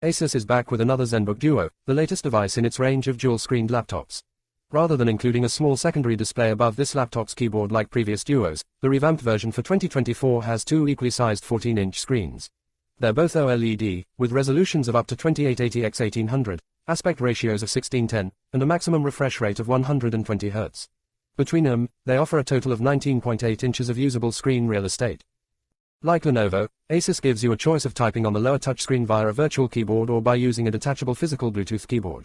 Asus is back with another ZenbookDUO, the latest device in its range of dual-screened laptops. Rather than including a small secondary display above this laptop's keyboard like previous Duos, the revamped version for 2024 has two equally sized 14-inch screens. They're both OLED, with resolutions of up to 2880x1800, aspect ratios of 16:10, and a maximum refresh rate of 120 Hz. Between them, they offer a total of 19.8 inches of usable screen real estate. Like Lenovo, Asus gives you a choice of typing on the lower touchscreen via a virtual keyboard or by using a detachable physical Bluetooth keyboard.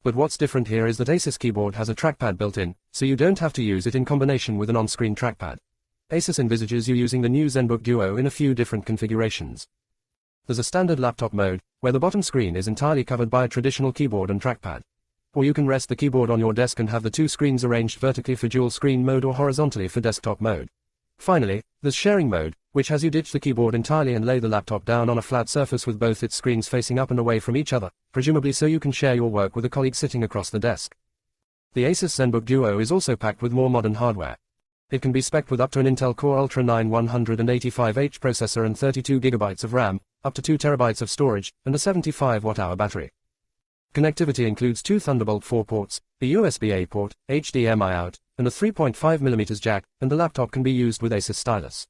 But what's different here is that Asus keyboard has a trackpad built in, so you don't have to use it in combination with an on-screen trackpad. Asus envisages you using the new ZenbookDUO in a few different configurations. There's a standard laptop mode, where the bottom screen is entirely covered by a traditional keyboard and trackpad. Or you can rest the keyboard on your desk and have the two screens arranged vertically for dual screen mode or horizontally for desktop mode. Finally, there's sharing mode, which has you ditch the keyboard entirely and lay the laptop down on a flat surface with both its screens facing up and away from each other, presumably so you can share your work with a colleague sitting across the desk. The Asus ZenbookDUO is also packed with more modern hardware. It can be spec'd with up to an IntelCoreUltra 9185H processor and 32GB of RAM, up to 2TB of storage, and a 75 Wh battery. Connectivity includes two Thunderbolt 4 ports, a USB-A port, HDMI out, and a 3.5mm jack, and the laptop can be used with Asus stylus.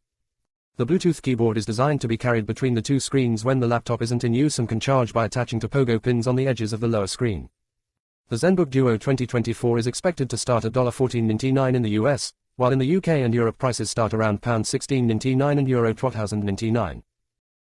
The Bluetooth keyboard is designed to be carried between the two screens when the laptop isn't in use and can charge by attaching to pogo pins on the edges of the lower screen. The ZenbookDUO 2024 is expected to start at $1499 in the US, while in the UK and Europe prices start around £1699 and Euro 2099.